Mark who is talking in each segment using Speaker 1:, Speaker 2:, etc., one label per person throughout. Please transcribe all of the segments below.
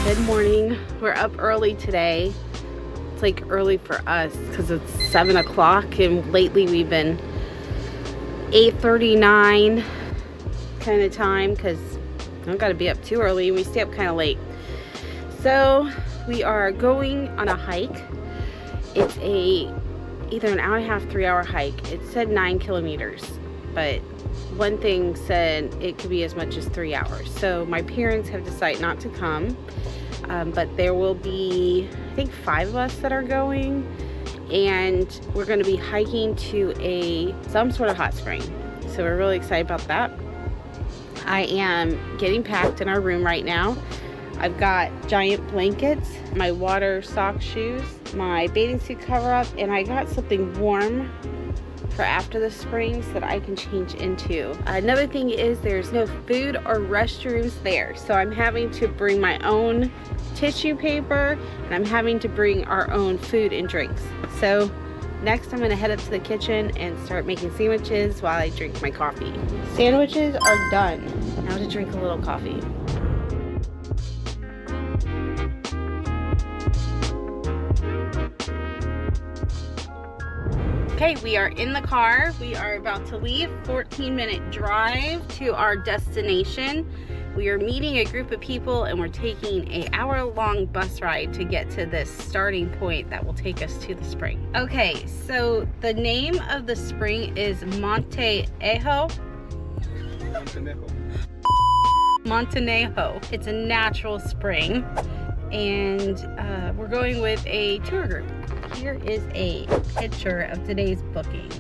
Speaker 1: Good morning. We're up early today. It's like early for us because it's 7 o'clock, and lately we've been 8:39 kind of time because I don't gotta be up too early and we stay up kind of late. So we are going on a hike. It's either an hour and a half, 3-hour hike. It said 9 kilometers, but one thing said it could be as much as 3 hours. So my parents have decided not to come, but there will be, I think, 5 of us that are going, and we're going to be hiking to some sort of hot spring. So we're really excited about that. I am getting packed in our room right now. I've got giant blankets, my water sock shoes, my bathing suit cover up, and I got something warm for after the springs that I can change into. Another thing is there's no food or restrooms there, so I'm having to bring my own tissue paper, and I'm having to bring our own food and drinks. So next I'm gonna head up to the kitchen and start making sandwiches while I drink my coffee. Sandwiches are done. Now to drink a little coffee. Okay, we are in the car. We are about to leave. 14-minute drive to our destination. We are meeting a group of people and we're taking an hour-long bus ride to get to this starting point that will take us to the spring. Okay, so the name of the spring is Montenejo. Montenejo. It's a natural spring, and we're going with a tour group. Here is a picture of today's booking.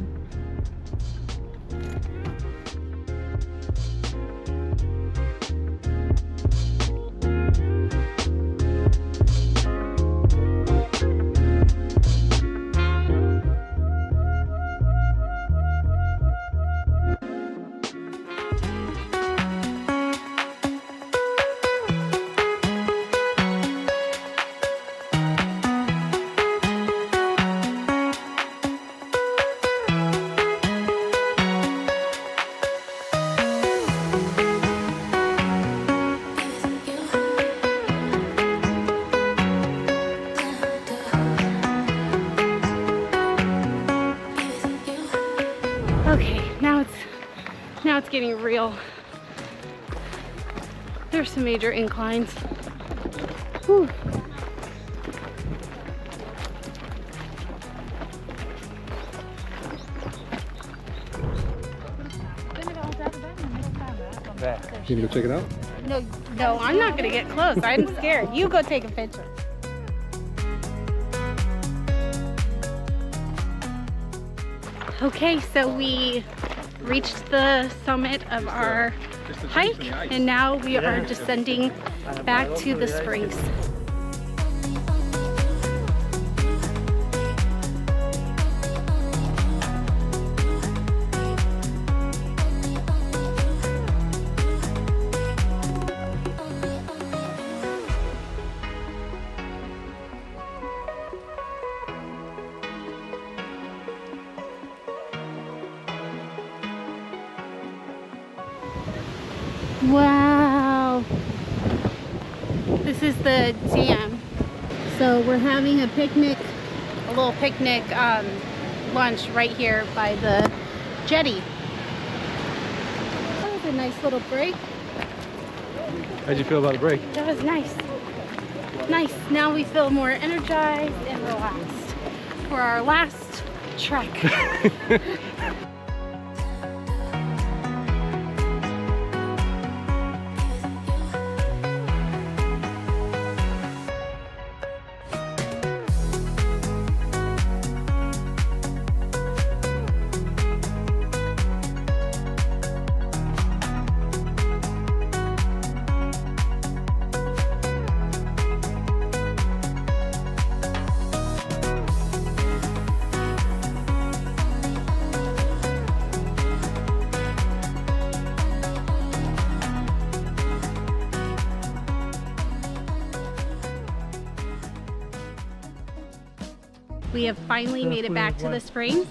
Speaker 1: Okay, now it's getting real. There's some major inclines. Whew.
Speaker 2: You gonna go check it out?
Speaker 1: No, I'm not gonna get close. I'm scared. You go take a picture. Okay, so we reached the summit of our hike, and now we are descending back to the springs. Wow, this is the dam. So we're having a picnic, a little picnic lunch right here by the jetty. That was a nice little break.
Speaker 2: How'd you feel about the break?
Speaker 1: That was nice. Nice. Now we feel more energized and relaxed for our last trek. We have finally made it back to the springs.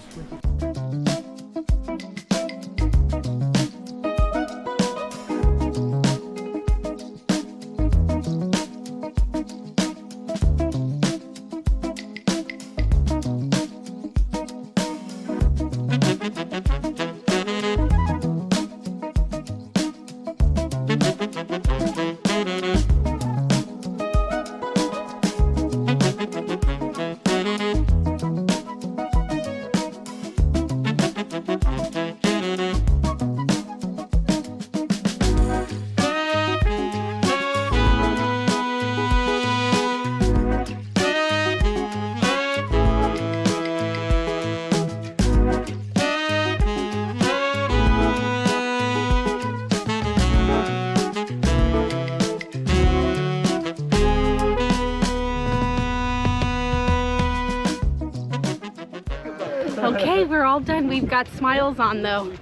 Speaker 1: Okay, we're all done. We've got smiles on though.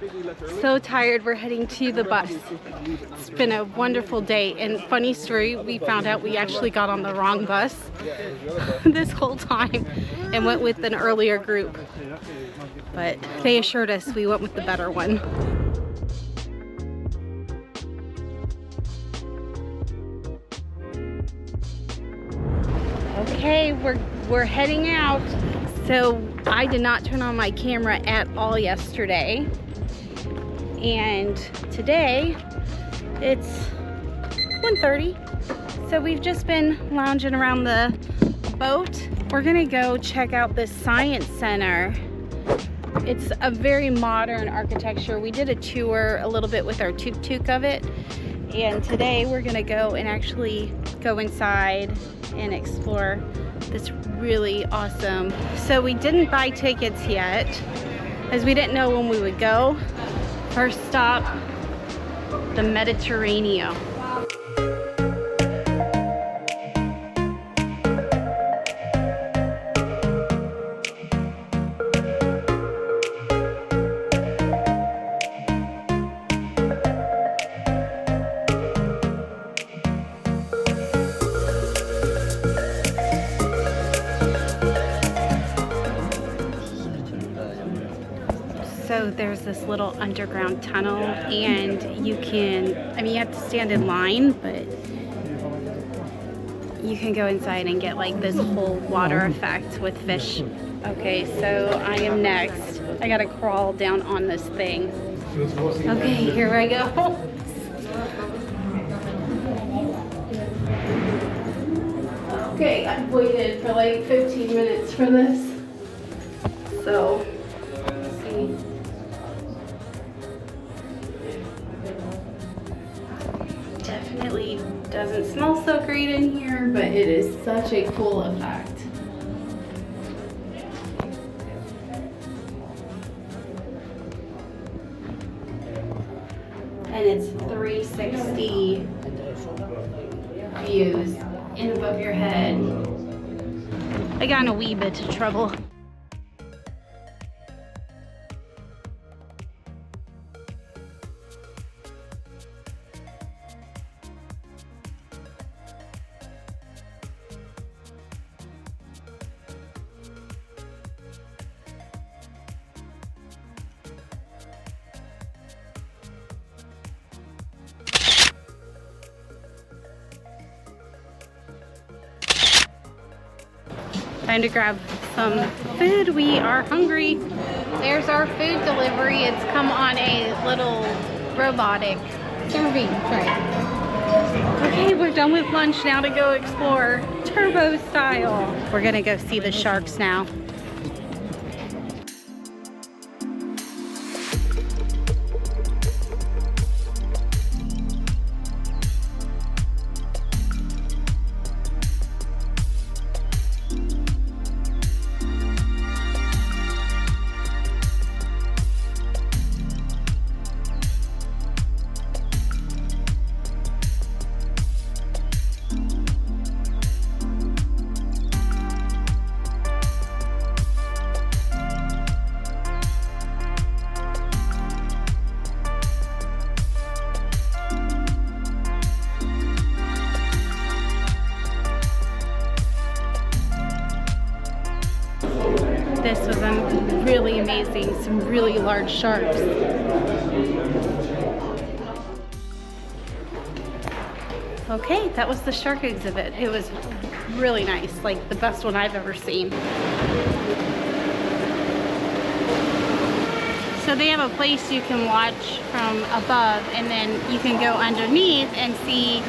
Speaker 1: So tired, we're heading to the bus. It's been a wonderful day, and funny story, we found out we actually got on the wrong bus this whole time and went with an earlier group. But they assured us we went with the better one. Okay, we're heading out. So I did not turn on my camera at all yesterday, and today it's 1:30. So we've just been lounging around the boat. We're gonna go check out this science center. It's a very modern architecture. We did a tour a little bit with our tuk-tuk of it, and today we're gonna go and actually go inside and explore this really awesome. So we didn't buy tickets yet as we didn't know when we would go. First stop, the Mediterranean. So there's this little underground tunnel, and you can, I mean, you have to stand in line, but you can go inside and get like this whole water effect with fish. Okay, so I am next. I gotta crawl down on this thing. Okay, here I go. Okay, I've waited for like 15 minutes for this. So, let's see. Definitely doesn't smell so great in here, but it is such a cool effect. And it's 360 views in above your head. I got in a wee bit of trouble. Time to grab some food. We are hungry. There's our food delivery. It's come on a little robotic serving tray. Okay, we're done with lunch now to go explore turbo style. We're gonna go see the sharks now. This was really amazing, some really large sharks. Okay, that was the shark exhibit. It was really nice, like the best one I've ever seen. So they have a place you can watch from above, and then you can go underneath and see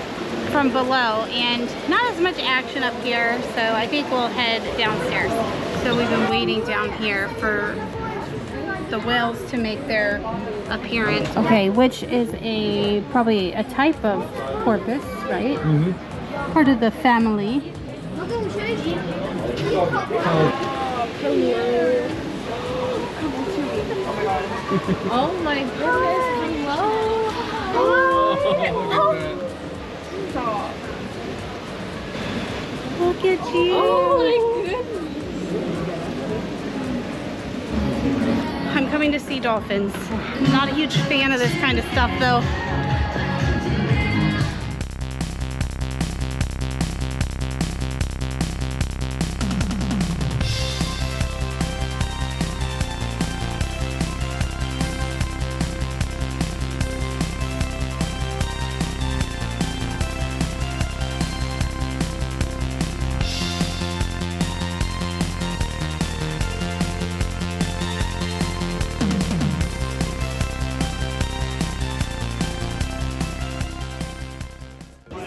Speaker 1: from below, and not as much action up here, so I think we'll head downstairs. So we've been waiting down here for the whales to make their appearance. Okay, which is probably a type of porpoise, right? Mm-hmm. Part of the family.
Speaker 3: Oh my goodness, hello! Stop.
Speaker 1: Look at you!
Speaker 3: Oh my goodness!
Speaker 1: coming to see dolphins. Not a huge fan of this kind of stuff though.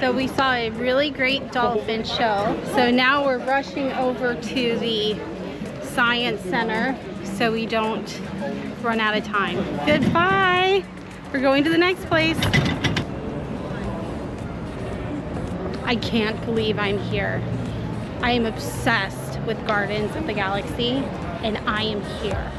Speaker 1: So we saw a really great dolphin show. So now we're rushing over to the Science Center so we don't run out of time. Goodbye. We're going to the next place. I can't believe I'm here. I am obsessed with Gardens of the Galaxy and I am here.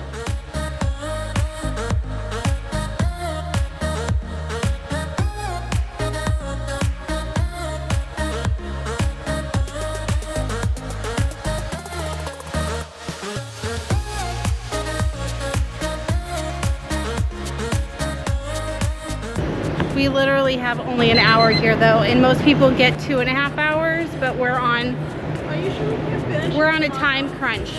Speaker 1: We literally have only an hour here though, and most people get 2.5 hours, but we're on a time crunch.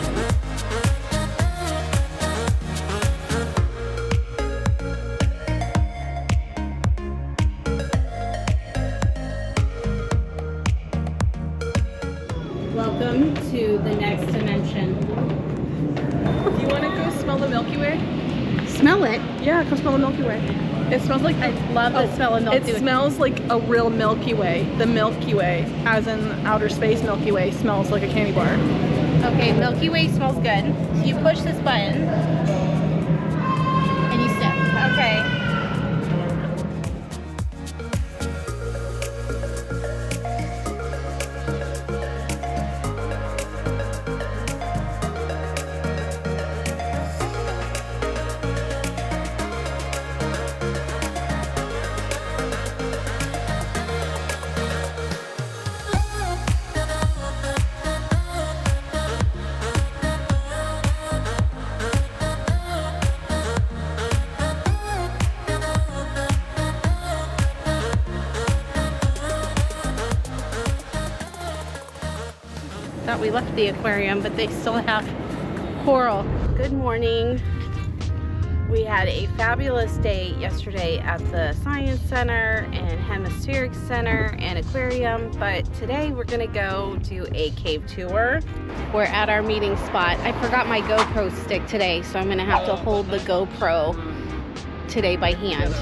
Speaker 1: Welcome to the next dimension.
Speaker 3: Do you want to go smell the Milky Way?
Speaker 1: Smell it?
Speaker 3: Yeah, come smell the Milky Way. It smells like
Speaker 1: I love the smell of Milky Way.
Speaker 3: It smells like a real Milky Way. The Milky Way, as in outer space Milky Way, smells like a candy bar.
Speaker 1: Okay, Milky Way smells good. So you push this button and you sip. Okay. Thought we left the aquarium, but they still have coral. Good morning. We had a fabulous day yesterday at the Science Center and Hemispheric Center and Aquarium, but today we're gonna go do a cave tour. We're at our meeting spot. I forgot my GoPro stick today, so I'm gonna have to hold the GoPro today by hand.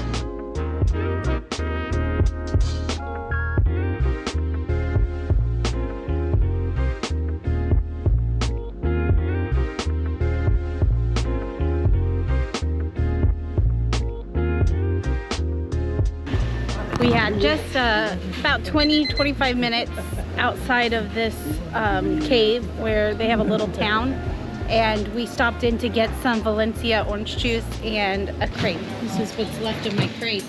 Speaker 1: We had just about 20-25 minutes outside of this cave where they have a little town, and we stopped in to get some Valencia orange juice and a crepe. This is what's left of my crepe.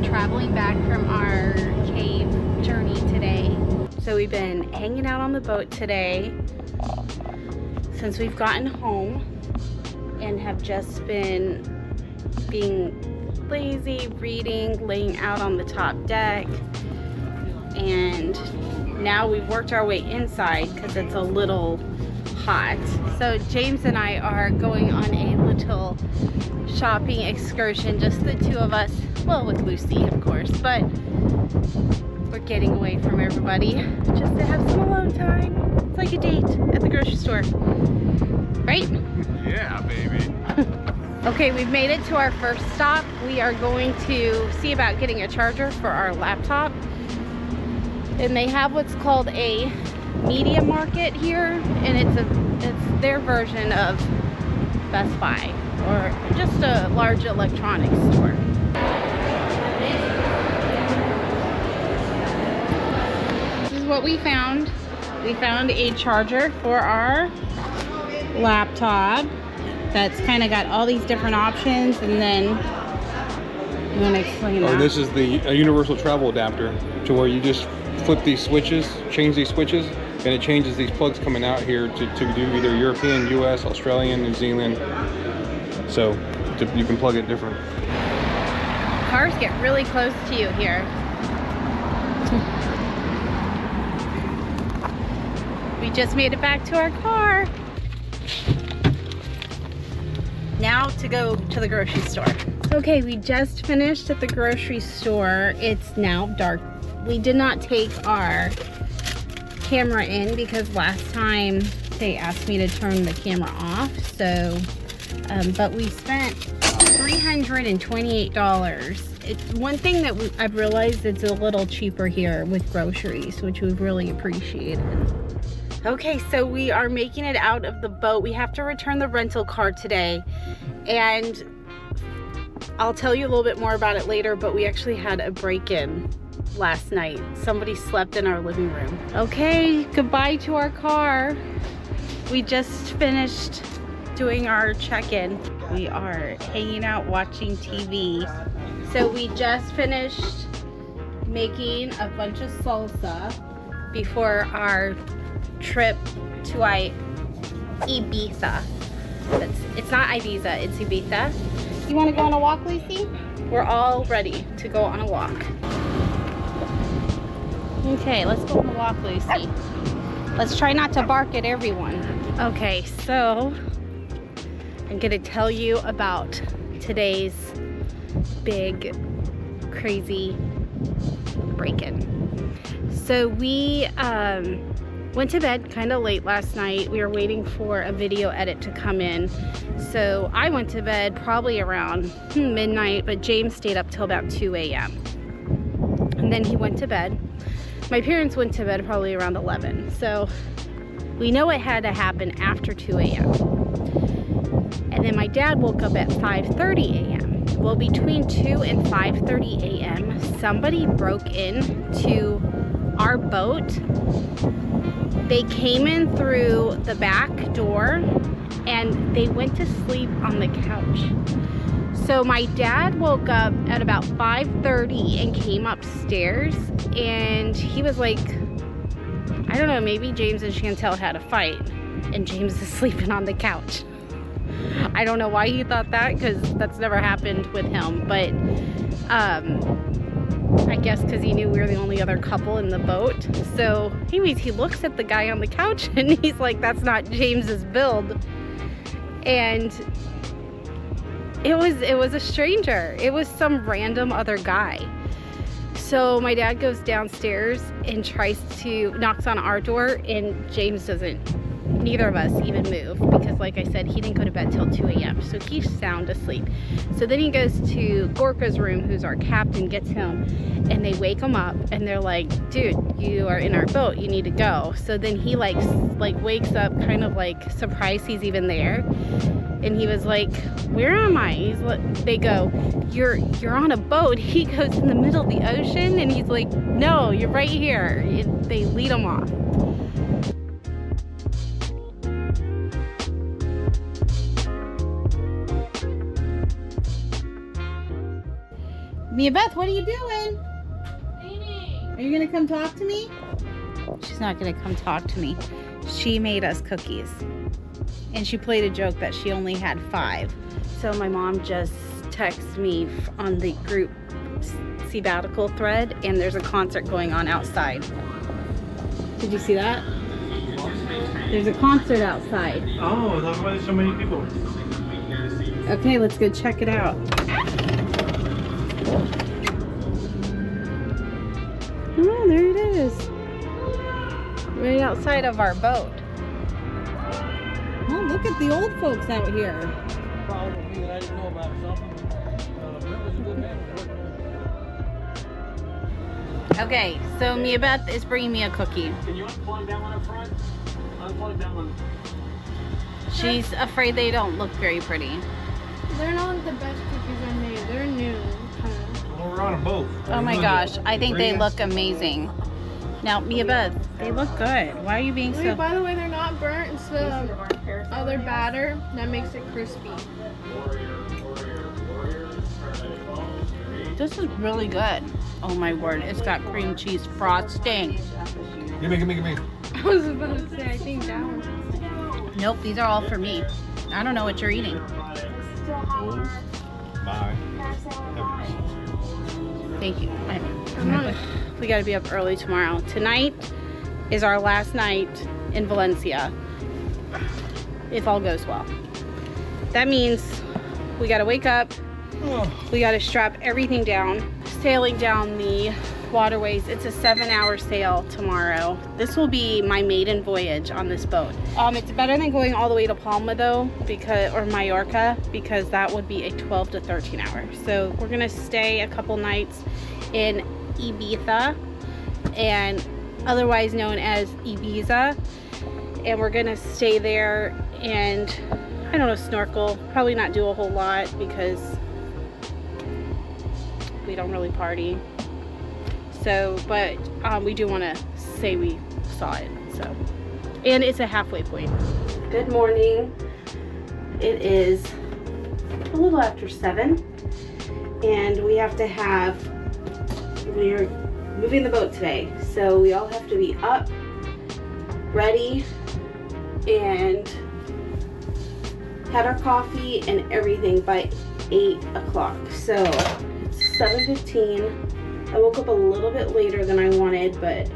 Speaker 1: Traveling back from our cave journey today. So we've been hanging out on the boat today since we've gotten home, and have just been being lazy, reading, laying out on the top deck. And now we've worked our way inside because it's a little hot. So James and I are going on a little shopping excursion, just the two of us. Well, with Lucy, of course, but we're getting away from everybody just to have some alone time. It's like a date at the grocery store, right?
Speaker 2: Yeah, baby.
Speaker 1: Okay, we've made it to our first stop. We are going to see about getting a charger for our laptop. And they have what's called a media market here, and it's their version of Best Buy or just a large electronics store. This is what we found. We found a charger for our laptop that's kind of got all these different options, and then you want to explain that?
Speaker 2: Oh, this is a universal travel adapter, to where you just flip these switches, change these switches, and it changes these plugs coming out here to do either European, US, Australian, New Zealand. So you can plug it different.
Speaker 1: Cars get really close to you here. We just made it back to our car. Now to go to the grocery store. Okay, we just finished at the grocery store. It's now dark. We did not take our camera in because last time they asked me to turn the camera off. So, but we spent $328. It's one thing that I've realized, it's a little cheaper here with groceries, which we've really appreciated. Okay, so we are making it out of the boat. We have to return the rental car today, and I'll tell you a little bit more about it later, but we actually had a break-in last night. Somebody slept in our living room. Okay, goodbye to our car. We just finished doing our check-in. We are hanging out watching TV. So we just finished making a bunch of salsa before our trip to Ibiza. It's not Ibiza, it's Ibiza. You want to go on a walk, Lucy? We're all ready to go on a walk. Okay, let's go on a walk, Lucy. Let's try not to bark at everyone. Okay, so I'm gonna tell you about today's big, crazy break-in. So we went to bed kind of late last night. We were waiting for a video edit to come in. So I went to bed probably around midnight, but James stayed up till about 2 a.m. And then he went to bed. My parents went to bed probably around 11. So we know it had to happen after 2 a.m. And then my dad woke up at 5:30 a.m. Well, between 2 and 5:30 a.m., somebody broke into our boat. They came in through the back door and they went to sleep on the couch. So my dad woke up at about 5:30 and came upstairs, and he was like, I don't know, maybe James and Chantel had a fight and James is sleeping on the couch. I don't know why he thought that, because that's never happened with him, but I guess because he knew we were the only other couple in the boat. So anyways, he looks at the guy on the couch and he's like, that's not James's build. And it was a stranger. It was some random other guy. So my dad goes downstairs and knocks on our door, and James neither of us even move, because like I said, he didn't go to bed till 2 a.m. So he's sound asleep. So then he goes to Gorka's room, who's our captain, gets him, and they wake him up and they're like, dude, you are in our boat, you need to go. So then he like wakes up, kind of like surprised he's even there. And he was like, where am I? They go, you're on a boat. He goes, in the middle of the ocean? And he's like, no, you're right here. They lead him off. Mia Beth, what are you doing? Cleaning. Are you gonna come talk to me? She's not gonna come talk to me. She made us cookies. and she played a joke that she only had 5. So my mom just texted me on the group sabbatical thread, and there's a concert going on outside. Did you see that? There's a concert outside.
Speaker 2: Oh, that's why there's so many people.
Speaker 1: Okay, let's go check it out. Oh, there it is. Right outside of our boat. Oh, look at the old folks out here. Okay, so Mia Beth is bringing me a cookie.
Speaker 2: Can you unplug that one up front? Unplug that one.
Speaker 1: She's afraid they don't look very pretty.
Speaker 4: They're not the best cookies I made. They're new.
Speaker 2: Well, we're on them both.
Speaker 1: Oh my gosh, I think they look amazing. Now, Mia Beth, they look good. Why are you being so...
Speaker 4: By the way, they're not burnt. It's the other batter that makes it crispy.
Speaker 1: This is really good. Oh my word, it's got cream cheese frosting.
Speaker 2: Gimme.
Speaker 4: I was about to say, I think that one.
Speaker 1: Nope, these are all for me. I don't know what you're eating.
Speaker 2: Bye.
Speaker 1: Thank you. We gotta be up early tomorrow. Tonight is our last night in Valencia, if all goes well. That means we gotta wake up, we gotta strap everything down, sailing down the waterways. It's a 7-hour sail tomorrow. This will be my maiden voyage on this boat. It's better than going all the way to Palma though, or Mallorca, because that would be a 12 to 13 hours. So we're gonna stay a couple nights in Ibiza, and otherwise known as Ibiza, and we're gonna stay there and I don't know, snorkel, probably not do a whole lot because we don't really party. So, but we do want to say we saw it. So, and it's a halfway point. Good morning. It is a little after 7, and we have to have, we're moving the boat today, so we all have to be up, ready, and had our coffee and everything by 8 o'clock. So it's 7:15. I woke up a little bit later than I wanted, but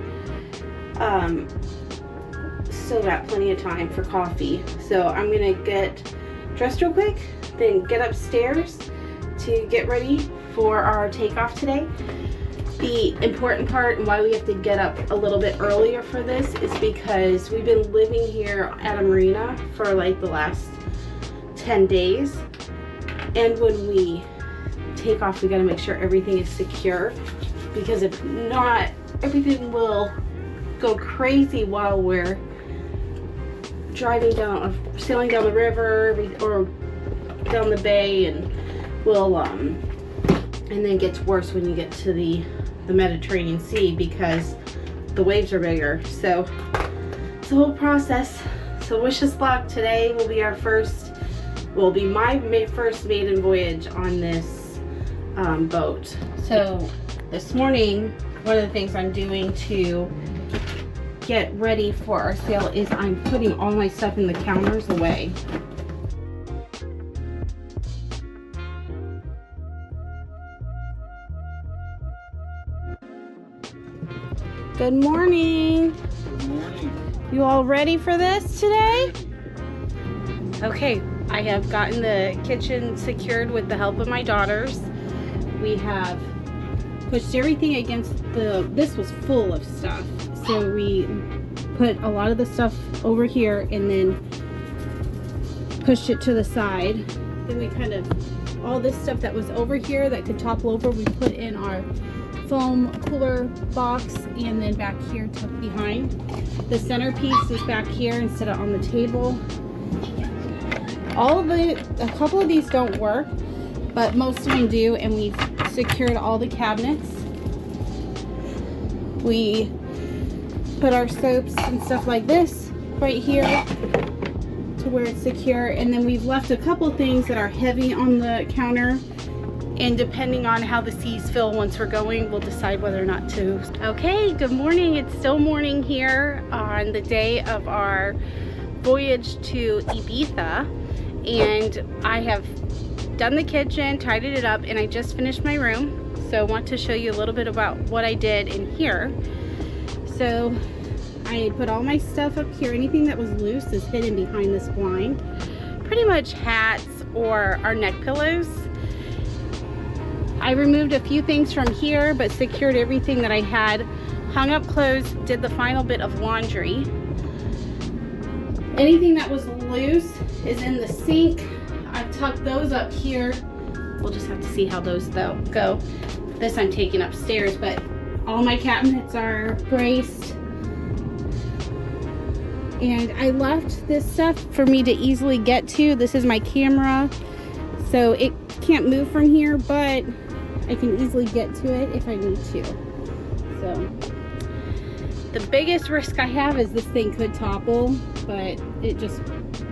Speaker 1: still got plenty of time for coffee. So I'm gonna get dressed real quick, then get upstairs to get ready for our takeoff today. The important part and why we have to get up a little bit earlier for this is because we've been living here at a marina for like the last 10 days, and when we take off we got to make sure everything is secure, because if not, everything will go crazy while we're driving down, sailing down the river or down the bay, and will and then it gets worse when you get to the Mediterranean Sea because the waves are bigger. So it's a whole process. So wish us luck. Today will be my first maiden voyage on this boat. So this morning, one of the things I'm doing to get ready for our sail is I'm putting all my stuff in the counters away. Good morning.
Speaker 2: Good morning.
Speaker 1: You all ready for this today? Okay, I have gotten the kitchen secured with the help of my daughters. We have pushed everything against this was full of stuff. So we put a lot of the stuff over here and then pushed it to the side. Then we all this stuff that was over here that could topple over, we put in our foam cooler box, and then back here tucked behind. The centerpiece is back here instead of on the table. A couple of these don't work, but most of them do, and we've secured all the cabinets. We put our soaps and stuff like this right here to where it's secure, and then we've left a couple things that are heavy on the counter, and depending on how the seas fill once we're going, we'll decide whether or not to. Okay, good morning. It's still morning here on the day of our voyage to Ibiza, and I have done the kitchen, tidied it up, and I just finished my room. So I want to show you a little bit about what I did in here. So I put all my stuff up here. Anything that was loose is hidden behind this blind. Pretty much hats or our neck pillows. I removed a few things from here, but secured everything that I had. Hung up clothes, did the final bit of laundry. Anything that was loose is in the sink. I've tucked those up here. We'll just have to see how those go. This I'm taking upstairs, but all my cabinets are braced. And I left this stuff for me to easily get to. This is my camera, so it can't move from here, but I can easily get to it if I need to. So the biggest risk I have is this thing could topple, but it just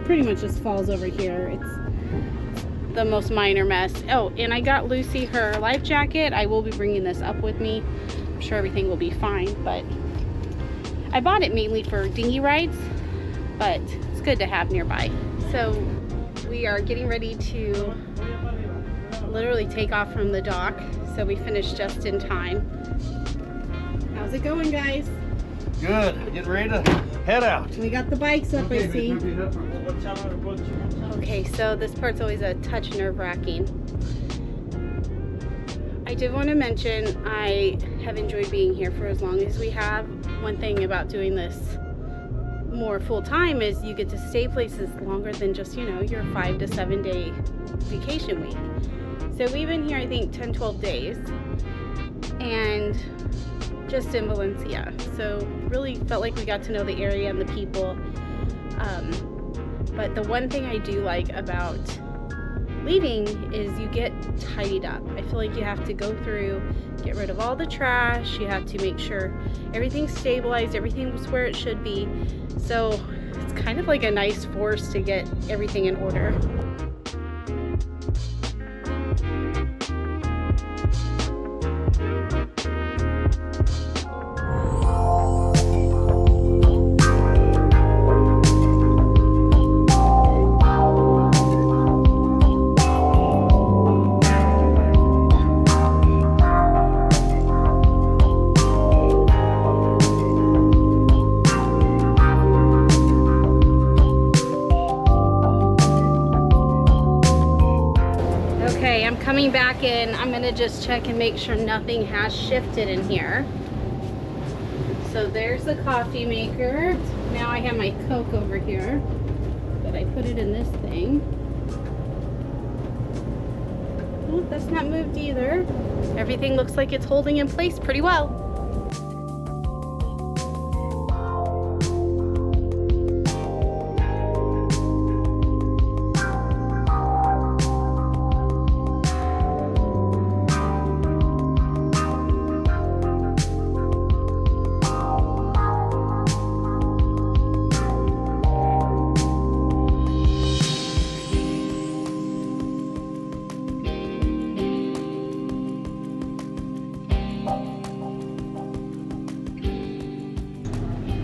Speaker 1: pretty much just falls over here. It's the most minor mess. Oh, and I got Lucy her life jacket. I will be bringing this up with me. I'm sure everything will be fine, but I bought it mainly for dinghy rides, but it's good to have nearby. So we are getting ready to literally take off from the dock, so we finished just in time. How's it going, guys?
Speaker 5: Good. Getting ready to head out.
Speaker 1: We got the bikes up, I see. Okay, so this part's always a touch nerve-wracking. I did want to mention I have enjoyed being here for as long as we have. One thing about doing this more full-time is you get to stay places longer than just, you know, your 5 to 7 day vacation week. So we've been here, I think, 10-12 days, and just in Valencia. So really felt like we got to know the area and the people. But the one thing I do like about leaving is you get tidied up. I feel like you have to go through, get rid of all the trash. You have to make sure everything's stabilized, everything's where it should be. So it's kind of like a nice force to get everything in order. Coming back in, I'm gonna just check and make sure nothing has shifted in here. So there's the coffee maker. Now I have my Coke over here, but I put it in this thing. Oh, that's not moved either. Everything looks like it's holding in place pretty well.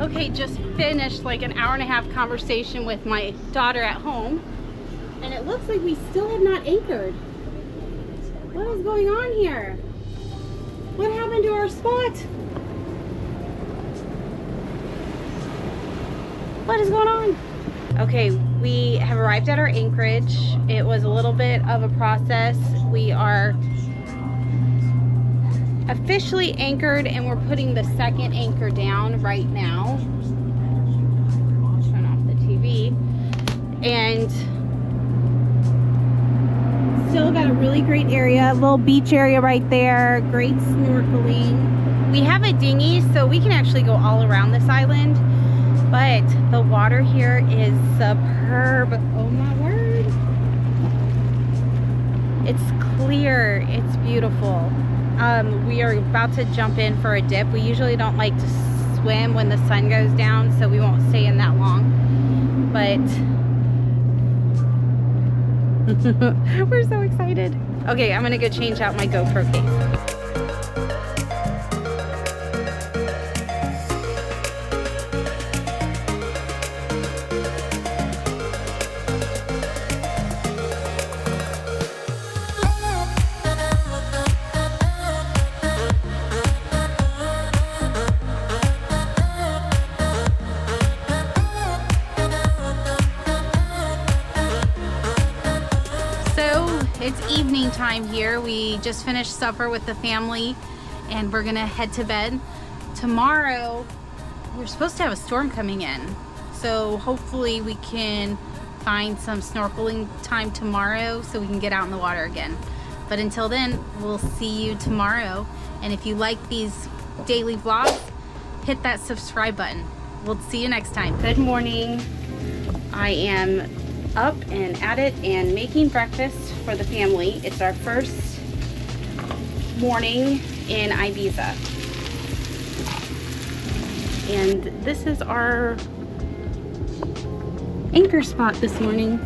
Speaker 1: Okay, just finished like an hour-and-a-half conversation with my daughter at home, and it looks like we still have not anchored. What is going on here? What happened to our spot? What is going on? Okay, we have arrived at our anchorage. It was a little bit of a process. We are officially anchored, and we're putting the second anchor down right now. Turn off the TV. And still got a really great area, a little beach area right there, great snorkeling. We have a dinghy, so we can actually go all around this island, but the water here is superb. Oh my word. It's clear, it's beautiful. We are about to jump in for a dip. We usually don't like to swim when the sun goes down, so we won't stay in that long. But we're so excited. Okay, I'm gonna go change out my GoPro case. it's evening time here. We just finished supper with the family and we're gonna head to bed. Tomorrow, we're supposed to have a storm coming in. So hopefully we can find some snorkeling time tomorrow so we can get out in the water again. But until then, we'll see you tomorrow. And if you like these daily vlogs, hit that subscribe button. We'll see you next time. Good morning. I am up and at it and making breakfast for the family. It's our first morning in Ibiza. And this is our anchor spot this morning.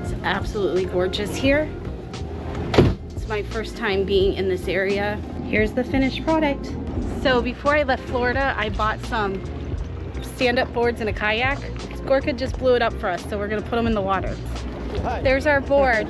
Speaker 1: It's absolutely gorgeous here. It's my first time being in this area. Here's the finished product. So before I left Florida, I bought some stand-up boards and a kayak. Gorka just blew it up for us, so we're gonna put them in the water. There's our board.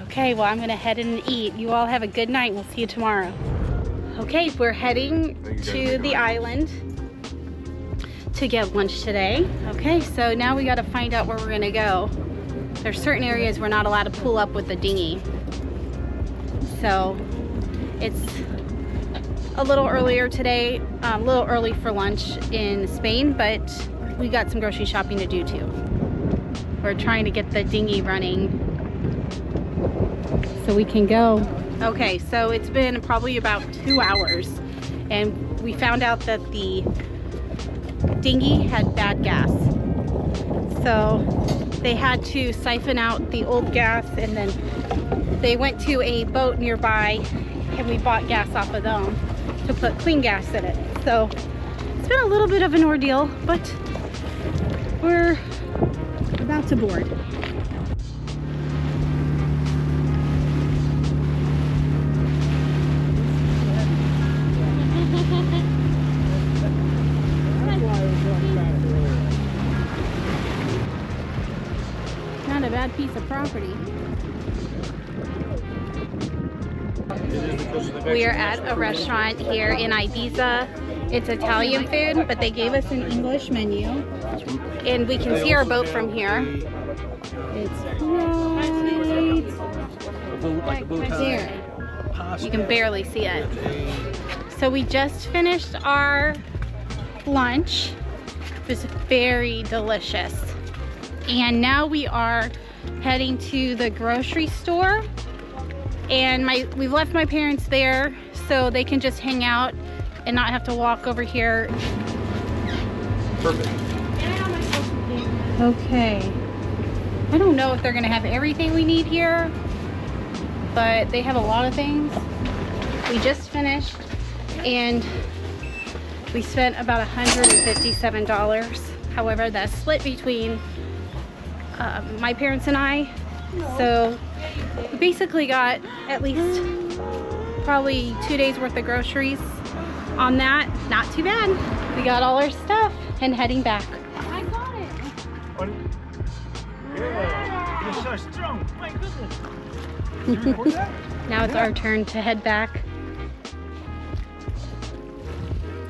Speaker 1: Okay, well, I'm gonna head in and eat. You all have a good night. We'll see you tomorrow. Okay, we're heading to the island to get lunch today. Okay, so now we gotta find out where we're gonna go. There's certain areas we're not allowed to pull up with the dinghy. So it's a little earlier today, a little early for lunch in Spain, but we got some grocery shopping to do too. We're trying to get the dinghy running so we can go. Okay, so it's been probably about 2 hours and we found out that the dinghy had bad gas. So they had to siphon out the old gas and then they went to a boat nearby and we bought gas off of them to put clean gas in it. So it's been a little bit of an ordeal, but we're about to board. Not a bad piece of property. We are at a restaurant here in Ibiza. It's Italian food, but they gave us an English menu. And we can see our boat from here. It's right there. You can barely see it. So we just finished our lunch. It was very delicious. And now we are heading to the grocery store. And we've left my parents there so they can just hang out and not have to walk over here.
Speaker 2: Perfect.
Speaker 1: Okay. I don't know if they're gonna have everything we need here, but they have a lot of things. We just finished and we spent about $157. However, that's split between my parents and I. So we basically got at least probably 2 days worth of groceries on that. Not too bad. We got all our stuff and heading back.
Speaker 4: I got it.
Speaker 5: Yeah, you're so strong. My goodness. Did you record that?
Speaker 1: Now it's our turn to head back.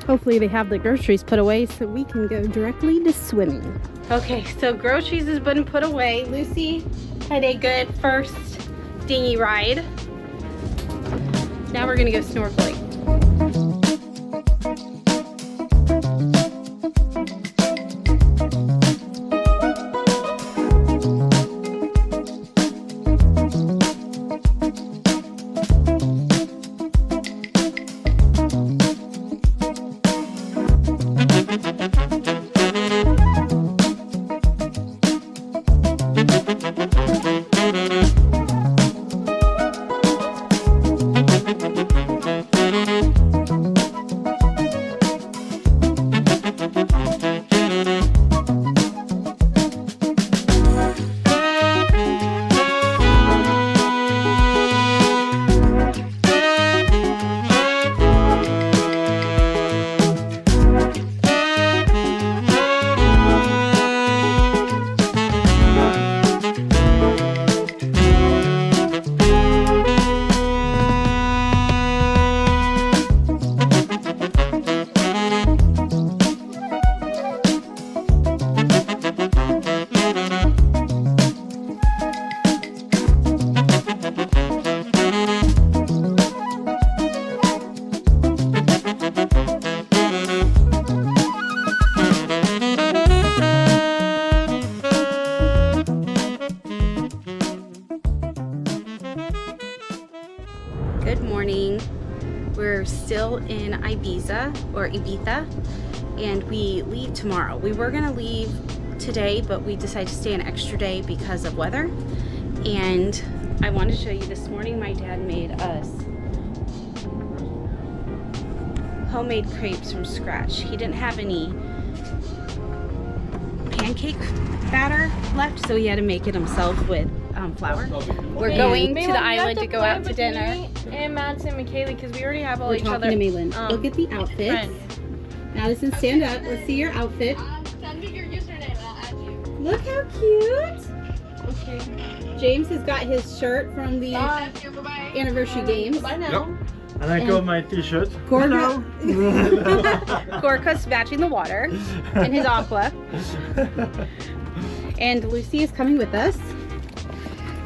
Speaker 1: Hopefully they have the groceries put away so we can go directly to swimming. Okay, so groceries has been put away. Lucy had a good first dinghy ride. Now we're gonna go snorkeling. Good morning. We're still in Ibiza, and we leave tomorrow. We were gonna leave today, but we decided to stay an extra day because of weather. And I wanted to show you this morning, my dad made us homemade crepes from scratch. He didn't have any pancake batter left, so he had to make it himself with flour. We're going to the island to go out to dinner.
Speaker 4: And Madison and McKaylee, because we already have all
Speaker 1: We're
Speaker 4: each
Speaker 1: talking
Speaker 4: other.
Speaker 1: to Maylin. Look at the outfits.
Speaker 4: friends.
Speaker 1: Madison, stand up. Let's see your outfit.
Speaker 4: Send me your username and I'll add you.
Speaker 1: Look how cute. Okay. James has got his shirt from the
Speaker 4: Bye.
Speaker 1: anniversary games.
Speaker 4: Bye now.
Speaker 5: And I got my t-shirt.
Speaker 1: Gorka's matching the water in his aqua. And Lucy is coming with us.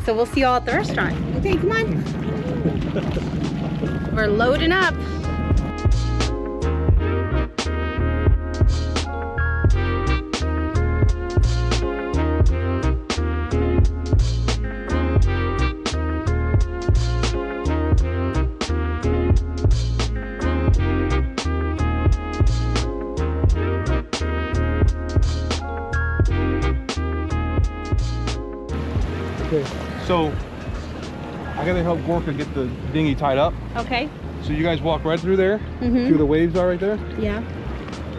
Speaker 1: So we'll see you all at the restaurant. Okay, come on. We're loading up.
Speaker 2: Okay, so I gotta help Gorka get the dinghy tied up.
Speaker 1: Okay.
Speaker 2: So you guys walk right through there.
Speaker 1: Mm-hmm.
Speaker 2: See where the waves are right there?
Speaker 1: Yeah.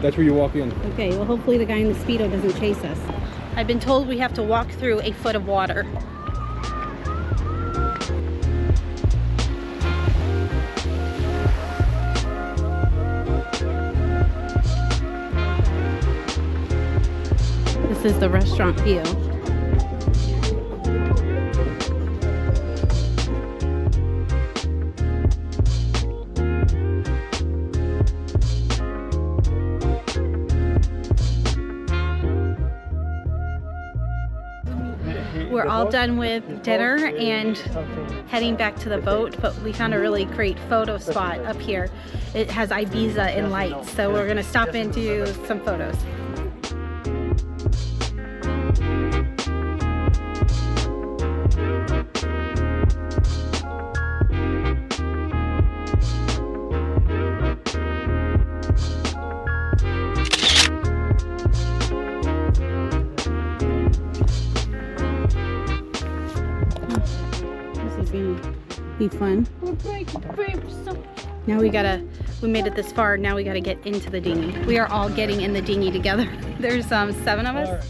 Speaker 2: That's where you walk in.
Speaker 1: Okay, well hopefully the guy in the Speedo doesn't chase us. I've been told we have to walk through a foot of water. This is the restaurant view. We're all done with dinner and heading back to the boat, but we found a really great photo spot up here. It has Ibiza in lights, so we're gonna stop and do some photos. Be fun. Now we made it this far, now we gotta get into the dinghy. We are all getting in the dinghy together. There's 7 of us.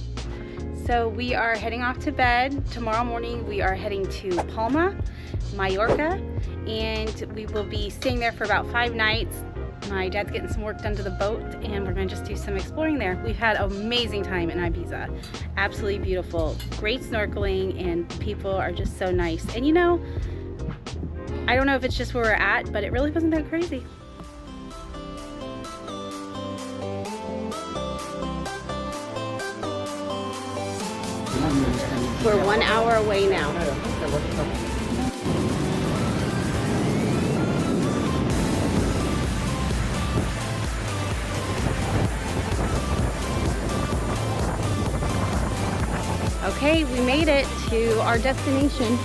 Speaker 1: So we are heading off to bed. Tomorrow morning we are heading to Palma, Mallorca, and we will be staying there for about 5 nights. My dad's getting some work done to the boat, and we're gonna just do some exploring there. We've had an amazing time in Ibiza. Absolutely beautiful, great snorkeling, and people are just so nice. And you know, I don't know if it's just where we're at, but it really wasn't that crazy. We're 1 hour away now. Okay, we made it to our destination.